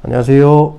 안녕하세요.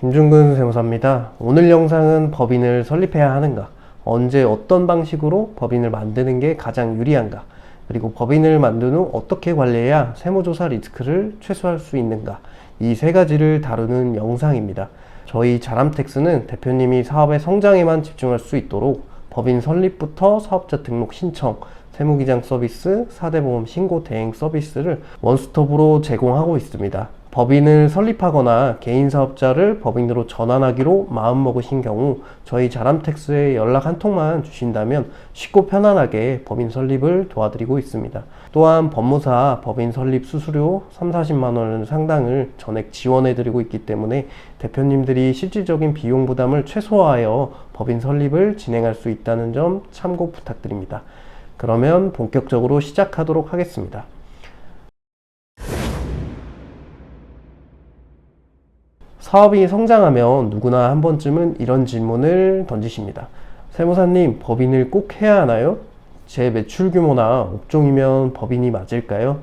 김중근 세무사입니다. 오늘 영상은 법인을 설립해야 하는가, 언제 어떤 방식으로 법인을 만드는 게 가장 유리한가, 그리고 법인을 만든 후 어떻게 관리해야 세무조사 리스크를 최소화할 수 있는가, 이 세 가지를 다루는 영상입니다. 저희 자람텍스는 대표님이 사업의 성장에만 집중할 수 있도록 법인 설립부터 사업자 등록 신청, 세무기장 서비스, 4대 보험 신고 대행 서비스를 원스톱으로 제공하고 있습니다. 법인을 설립하거나 개인 사업자를 법인으로 전환하기로 마음먹으신 경우 저희 자람텍스에 연락 한 통만 주신다면 쉽고 편안하게 법인 설립을 도와드리고 있습니다. 또한 법무사 법인 설립 수수료 30~40만 원 상당을 전액 지원해드리고 있기 때문에 대표님들이 실질적인 비용 부담을 최소화하여 법인 설립을 진행할 수 있다는 점 참고 부탁드립니다. 그러면 본격적으로 시작하도록 하겠습니다. 사업이 성장하면 누구나 한 번쯤은 이런 질문을 던지십니다. 세무사님, 법인을 꼭 해야 하나요? 제 매출 규모나 업종이면 법인이 맞을까요?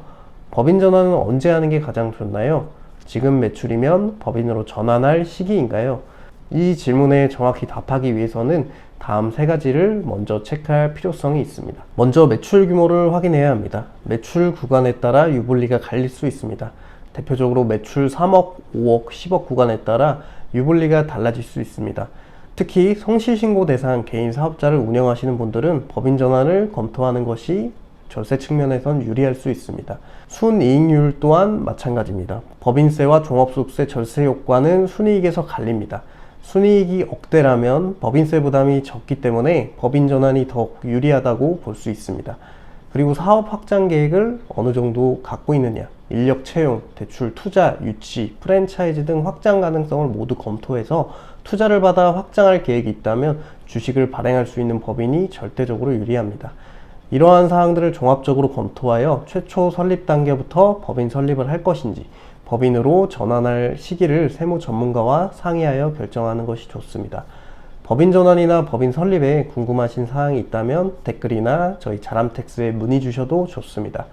법인 전환은 언제 하는 게 가장 좋나요? 지금 매출이면 법인으로 전환할 시기인가요? 이 질문에 정확히 답하기 위해서는 다음 세 가지를 먼저 체크할 필요성이 있습니다. 먼저 매출 규모를 확인해야 합니다. 매출 구간에 따라 유불리가 갈릴 수 있습니다. 대표적으로 매출 3억, 5억, 10억 구간에 따라 유불리가 달라질 수 있습니다. 특히 성실신고 대상 개인 사업자를 운영하시는 분들은 법인 전환을 검토하는 것이 절세 측면에선 유리할 수 있습니다. 순이익률 또한 마찬가지입니다. 법인세와 종합소득세 절세 효과는 순이익에서 갈립니다. 순이익이 억대라면 법인세 부담이 적기 때문에 법인 전환이 더욱 유리하다고 볼 수 있습니다. 그리고 사업 확장 계획을 어느 정도 갖고 있느냐, 인력 채용, 대출, 투자, 유치, 프랜차이즈 등 확장 가능성을 모두 검토해서 투자를 받아 확장할 계획이 있다면 주식을 발행할 수 있는 법인이 절대적으로 유리합니다. 이러한 사항들을 종합적으로 검토하여 최초 설립 단계부터 법인 설립을 할 것인지, 법인으로 전환할 시기를 세무 전문가와 상의하여 결정하는 것이 좋습니다. 법인 전환이나 법인 설립에 궁금하신 사항이 있다면 댓글이나 저희 자람텍스에 문의 주셔도 좋습니다.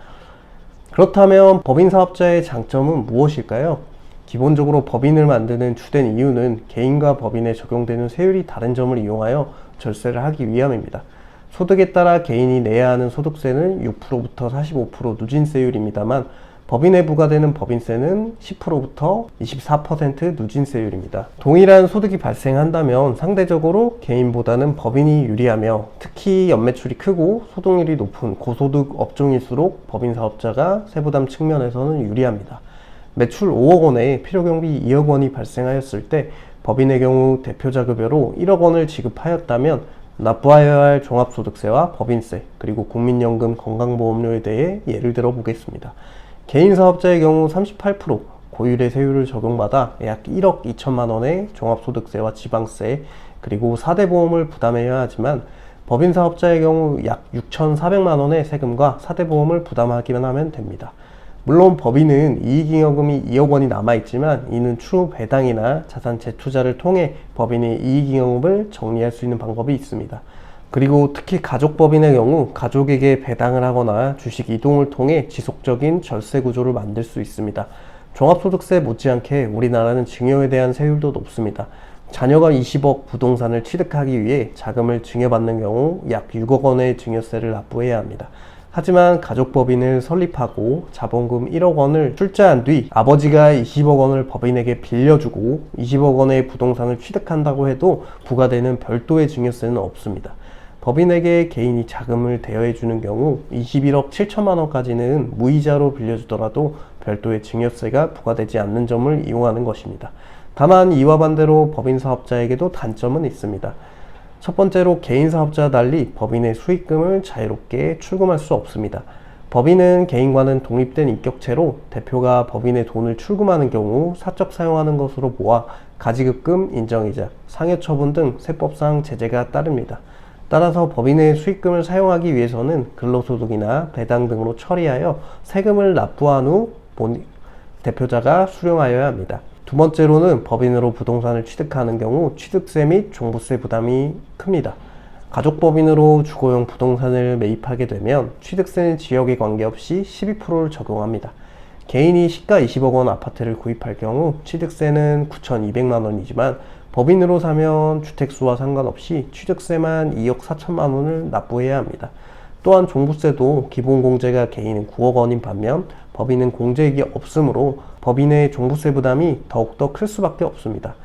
그렇다면 법인 사업자의 장점은 무엇일까요? 기본적으로 법인을 만드는 주된 이유는 개인과 법인에 적용되는 세율이 다른 점을 이용하여 절세를 하기 위함입니다. 소득에 따라 개인이 내야 하는 소득세는 6%부터 45% 누진세율입니다만 법인에 부과되는 법인세는 10%부터 24% 누진세율입니다. 동일한 소득이 발생한다면 상대적으로 개인보다는 법인이 유리하며 특히 연매출이 크고 소득률이 높은 고소득 업종일수록 법인 사업자가 세부담 측면에서는 유리합니다. 매출 5억 원에 필요경비 2억 원이 발생하였을 때 법인의 경우 대표자급여로 1억 원을 지급하였다면 납부하여야 할 종합소득세와 법인세 그리고 국민연금 건강보험료에 대해 예를 들어 보겠습니다. 개인 사업자의 경우 38% 고율의 세율을 적용받아 약 1억 2천만 원의 종합소득세와 지방세 그리고 4대 보험을 부담해야 하지만 법인 사업자의 경우 약 6,400만 원의 세금과 4대 보험을 부담하기만 하면 됩니다. 물론 법인은 이익잉여금이 2억 원이 남아있지만 이는 추후 배당이나 자산 재투자를 통해 법인의 이익잉여금을 정리할 수 있는 방법이 있습니다. 그리고 특히 가족법인의 경우 가족에게 배당을 하거나 주식 이동을 통해 지속적인 절세 구조를 만들 수 있습니다. 종합소득세 못지않게 우리나라는 증여에 대한 세율도 높습니다. 자녀가 20억 부동산을 취득하기 위해 자금을 증여받는 경우 약 6억 원의 증여세를 납부해야 합니다. 하지만 가족법인을 설립하고 자본금 1억 원을 출자한 뒤 아버지가 20억 원을 법인에게 빌려주고 20억 원의 부동산을 취득한다고 해도 부과되는 별도의 증여세는 없습니다. 법인에게 개인이 자금을 대여해주는 경우 21억 7천만 원까지는 무이자로 빌려주더라도 별도의 증여세가 부과되지 않는 점을 이용하는 것입니다. 다만 이와 반대로 법인 사업자에게도 단점은 있습니다. 첫 번째로 개인 사업자와 달리 법인의 수익금을 자유롭게 출금할 수 없습니다. 법인은 개인과는 독립된 인격체로 대표가 법인의 돈을 출금하는 경우 사적 사용하는 것으로 보아 가지급금, 인정이자, 상여처분 등 세법상 제재가 따릅니다. 따라서 법인의 수익금을 사용하기 위해서는 근로소득이나 배당 등으로 처리하여 세금을 납부한 후 대표자가 수령하여야 합니다. 두 번째로는 법인으로 부동산을 취득하는 경우 취득세 및 종부세 부담이 큽니다. 가족법인으로 주거용 부동산을 매입하게 되면 취득세는 지역에 관계없이 12%를 적용합니다. 개인이 시가 20억 원 아파트를 구입할 경우 취득세는 9,200만 원이지만 법인으로 사면 주택수와 상관없이 취득세만 2억 4천만 원을 납부해야 합니다. 또한 종부세도 기본공제가 개인은 9억 원인 반면 법인은 공제액이 없으므로 법인의 종부세 부담이 더욱더 클 수밖에 없습니다.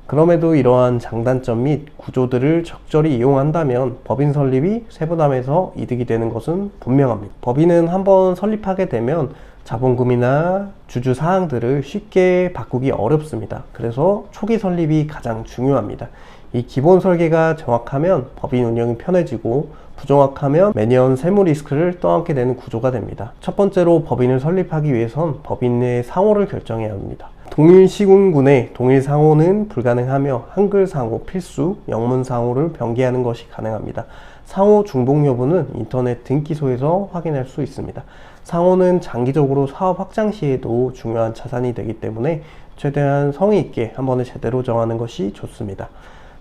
그럼에도 이러한 장단점 및 구조들을 적절히 이용한다면 법인 설립이 세부담에서 이득이 되는 것은 분명합니다. 법인은 한번 설립하게 되면 자본금이나 주주 사항들을 쉽게 바꾸기 어렵습니다. 그래서 초기 설립이 가장 중요합니다. 이 기본 설계가 정확하면 법인 운영이 편해지고 부정확하면 매년 세무 리스크를 떠안게 되는 구조가 됩니다. 첫 번째로 법인을 설립하기 위해선 법인 내 상호를 결정해야 합니다. 동일 시군군의 동일 상호는 불가능하며 한글 상호 필수, 영문 상호를 병기하는 것이 가능합니다. 상호 중복 여부는 인터넷 등기소에서 확인할 수 있습니다. 상호는 장기적으로 사업 확장 시에도 중요한 자산이 되기 때문에 최대한 성의 있게 한 번에 제대로 정하는 것이 좋습니다.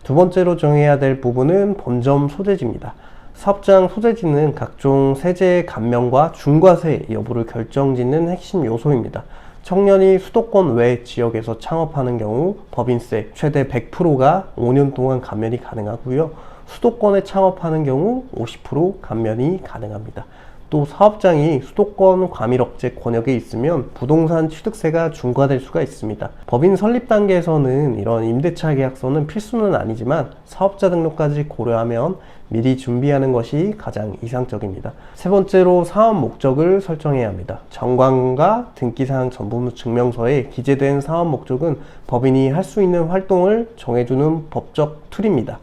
두 번째로 정해야 될 부분은 본점 소재지입니다. 사업장 소재지는 각종 세제 감면과 중과세 여부를 결정짓는 핵심 요소입니다. 청년이 수도권 외 지역에서 창업하는 경우 법인세 최대 100%가 5년 동안 감면이 가능하고요. 수도권에 창업하는 경우 50% 감면이 가능합니다. 또 사업장이 수도권 과밀억제 권역에 있으면 부동산 취득세가 중과될 수가 있습니다. 법인 설립 단계에서는 이런 임대차 계약서는 필수는 아니지만 사업자 등록까지 고려하면 미리 준비하는 것이 가장 이상적입니다. 세 번째로 사업 목적을 설정해야 합니다. 정관과 등기사항 전부 증명서에 기재된 사업 목적은 법인이 할 수 있는 활동을 정해주는 법적 툴입니다.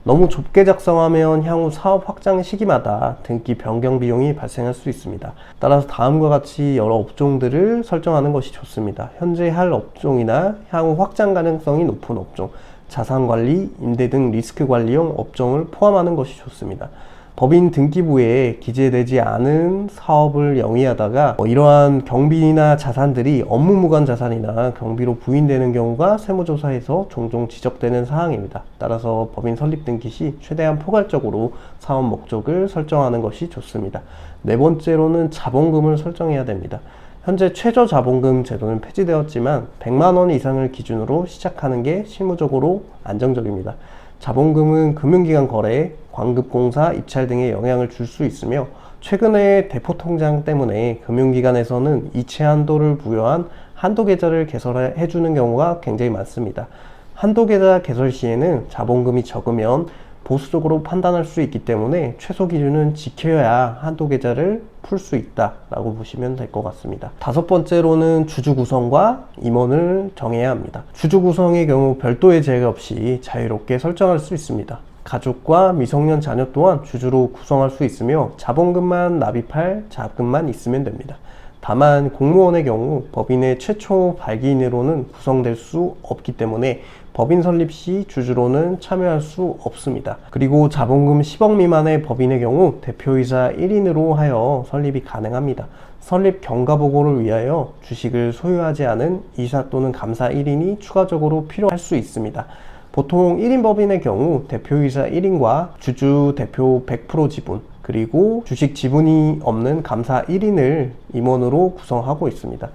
너무 좁게 작성하면 향후 사업 확장 시기마다 등기 변경 비용이 발생할 수 있습니다. 따라서 다음과 같이 여러 업종들을 설정하는 것이 좋습니다. 현재 할 업종이나 향후 확장 가능성이 높은 업종, 자산관리, 임대 등 리스크 관리용 업종을 포함하는 것이 좋습니다. 법인 등기부에 기재되지 않은 사업을 영위하다가 이러한 경비나 자산들이 업무 무관 자산이나 경비로 부인되는 경우가 세무조사에서 종종 지적되는 사항입니다. 따라서 법인 설립 등기 시 최대한 포괄적으로 사업 목적을 설정하는 것이 좋습니다. 네 번째로는 자본금을 설정해야 됩니다. 현재 최저 자본금 제도는 폐지되었지만 100만 원 이상을 기준으로 시작하는 게 실무적으로 안정적입니다. 자본금은 금융기관 거래, 광급공사 입찰 등에 영향을 줄 수 있으며 최근에 대포통장 때문에 금융기관에서는 이체 한도를 부여한 한도계좌를 개설해주는 경우가 굉장히 많습니다. 한도계좌 개설 시에는 자본금이 적으면 보수적으로 판단할 수 있기 때문에 최소 기준은 지켜야 한도계좌를 풀 수 있다라고 보시면 될 것 같습니다. 다섯 번째로는 주주 구성과 임원을 정해야 합니다. 주주 구성의 경우 별도의 제약 없이 자유롭게 설정할 수 있습니다. 가족과 미성년 자녀 또한 주주로 구성할 수 있으며 자본금만 납입할 자금만 있으면 됩니다. 다만 공무원의 경우 법인의 최초 발기인으로는 구성될 수 없기 때문에 법인 설립 시 주주로는 참여할 수 없습니다. 그리고 자본금 10억 미만의 법인의 경우 대표이사 1인으로 하여 설립이 가능합니다. 설립 경과보고를 위하여 주식을 소유하지 않은 이사 또는 감사 1인이 추가적으로 필요할 수 있습니다. 보통 1인 법인의 경우 대표이사 1인과 주주 대표 100% 지분 그리고 주식 지분이 없는 감사 1인을 임원으로 구성하고 있습니다.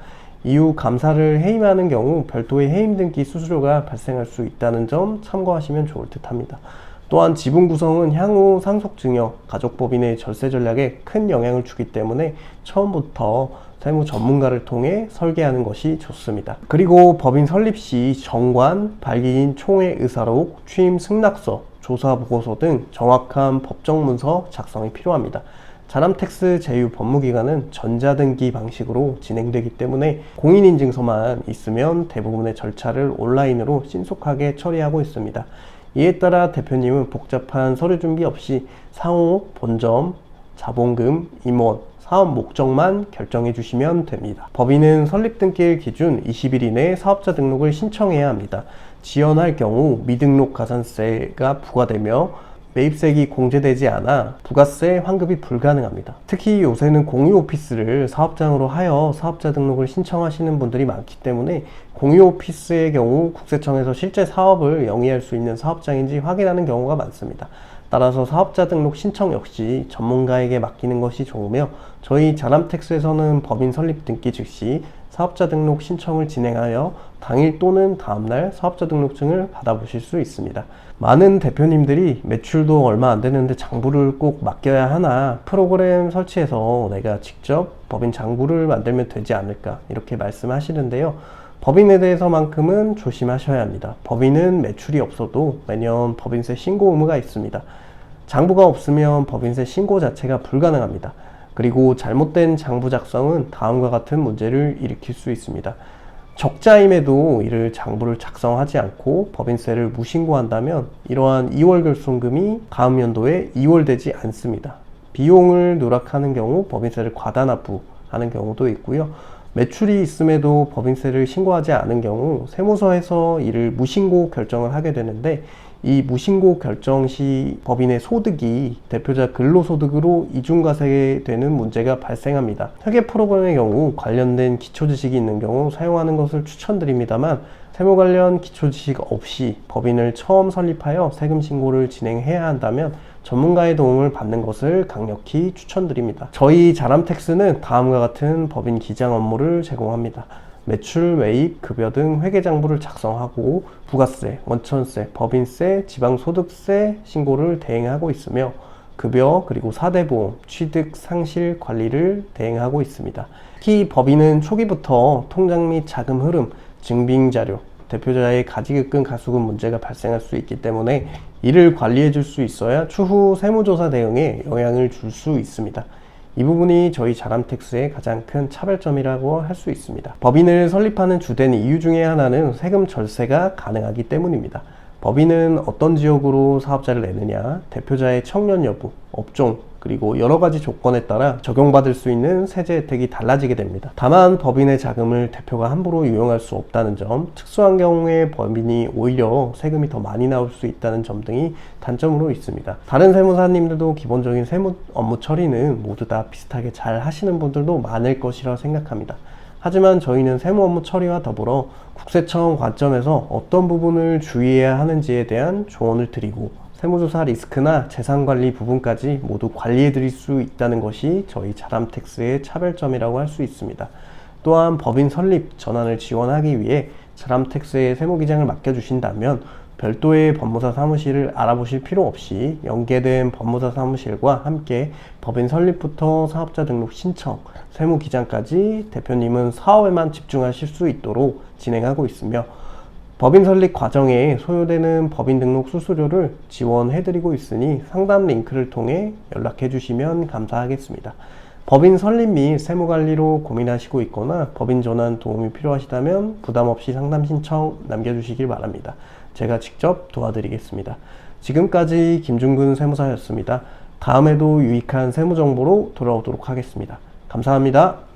이후 감사를 해임하는 경우 별도의 해임 등기 수수료가 발생할 수 있다는 점 참고하시면 좋을 듯 합니다. 또한 지분 구성은 향후 상속증여, 가족법인의 절세 전략에 큰 영향을 주기 때문에 처음부터 세무 전문가를 통해 설계하는 것이 좋습니다. 그리고 법인 설립 시 정관, 발기인 총회 의사록, 취임 승낙서, 조사 보고서 등 정확한 법정 문서 작성이 필요합니다. 자남택스 제휴 법무기관은 전자등기 방식으로 진행되기 때문에 공인인증서만 있으면 대부분의 절차를 온라인으로 신속하게 처리하고 있습니다. 이에 따라 대표님은 복잡한 서류 준비 없이 상호, 본점, 자본금, 임원, 사업 목적만 결정해 주시면 됩니다. 법인은 설립 등기일 기준 20일 이내에 사업자 등록을 신청해야 합니다. 지연할 경우 미등록 가산세가 부과되며 매입세액이 공제되지 않아 부가세 환급이 불가능합니다. 특히 요새는 공유오피스를 사업장으로 하여 사업자 등록을 신청하시는 분들이 많기 때문에 공유오피스의 경우 국세청에서 실제 사업을 영위할 수 있는 사업장인지 확인하는 경우가 많습니다. 따라서 사업자 등록 신청 역시 전문가에게 맡기는 것이 좋으며 저희 자람택스에서는 법인 설립 등기 즉시 사업자 등록 신청을 진행하여 당일 또는 다음날 사업자 등록증을 받아보실 수 있습니다. 많은 대표님들이 매출도 얼마 안 되는데 장부를 꼭 맡겨야 하나, 프로그램 설치해서 내가 직접 법인 장부를 만들면 되지 않을까 이렇게 말씀하시는데요. 법인에 대해서만큼은 조심하셔야 합니다. 법인은 매출이 없어도 매년 법인세 신고 의무가 있습니다. 장부가 없으면 법인세 신고 자체가 불가능합니다. 그리고 잘못된 장부 작성은 다음과 같은 문제를 일으킬 수 있습니다. 적자임에도 이를 장부를 작성하지 않고 법인세를 무신고한다면 이러한 2월 결손금이 다음 연도에 2월되지 않습니다. 비용을 누락하는 경우 법인세를 과다 납부하는 경우도 있고요. 매출이 있음에도 법인세를 신고하지 않은 경우 세무서에서 이를 무신고 결정을 하게 되는데 이 무신고 결정 시 법인의 소득이 대표자 근로소득으로 이중과세되는 문제가 발생합니다. 회계 프로그램의 경우 관련된 기초지식이 있는 경우 사용하는 것을 추천드립니다만 세무 관련 기초지식 없이 법인을 처음 설립하여 세금 신고를 진행해야 한다면 전문가의 도움을 받는 것을 강력히 추천드립니다. 저희 자람택스는 다음과 같은 법인 기장 업무를 제공합니다. 매출, 매입, 급여 등 회계장부를 작성하고 부가세, 원천세, 법인세, 지방소득세 신고를 대행하고 있으며 급여 그리고 사대보험, 취득, 상실 관리를 대행하고 있습니다. 특히 법인은 초기부터 통장 및 자금 흐름, 증빙자료, 대표자의 가지급금 가수금 문제가 발생할 수 있기 때문에 이를 관리해 줄 수 있어야 추후 세무조사 대응에 영향을 줄 수 있습니다. 이 부분이 저희 자람택스의 가장 큰 차별점이라고 할 수 있습니다. 법인을 설립하는 주된 이유 중에 하나는 세금 절세가 가능하기 때문입니다. 법인은 어떤 지역으로 사업자를 내느냐, 대표자의 청년 여부, 업종, 그리고 여러 가지 조건에 따라 적용받을 수 있는 세제 혜택이 달라지게 됩니다. 다만 법인의 자금을 대표가 함부로 유용할 수 없다는 점, 특수한 경우에 법인이 오히려 세금이 더 많이 나올 수 있다는 점 등이 단점으로 있습니다. 다른 세무사님들도 기본적인 세무 업무 처리는 모두 다 비슷하게 잘 하시는 분들도 많을 것이라 생각합니다. 하지만 저희는 세무 업무 처리와 더불어 국세청 관점에서 어떤 부분을 주의해야 하는지에 대한 조언을 드리고 세무조사 리스크나 재산관리 부분까지 모두 관리해 드릴 수 있다는 것이 저희 자람택스의 차별점이라고 할 수 있습니다. 또한 법인 설립, 전환을 지원하기 위해 자람택스의 세무기장을 맡겨주신다면 별도의 법무사 사무실을 알아보실 필요 없이 연계된 법무사 사무실과 함께 법인 설립부터 사업자 등록 신청, 세무기장까지 대표님은 사업에만 집중하실 수 있도록 진행하고 있으며 법인 설립 과정에 소요되는 법인 등록 수수료를 지원해드리고 있으니 상담 링크를 통해 연락해 주시면 감사하겠습니다. 법인 설립 및 세무관리로 고민하시고 있거나 법인 전환 도움이 필요하시다면 부담 없이 상담 신청 남겨주시길 바랍니다. 제가 직접 도와드리겠습니다. 지금까지 김중근 세무사였습니다. 다음에도 유익한 세무 정보로 돌아오도록 하겠습니다. 감사합니다.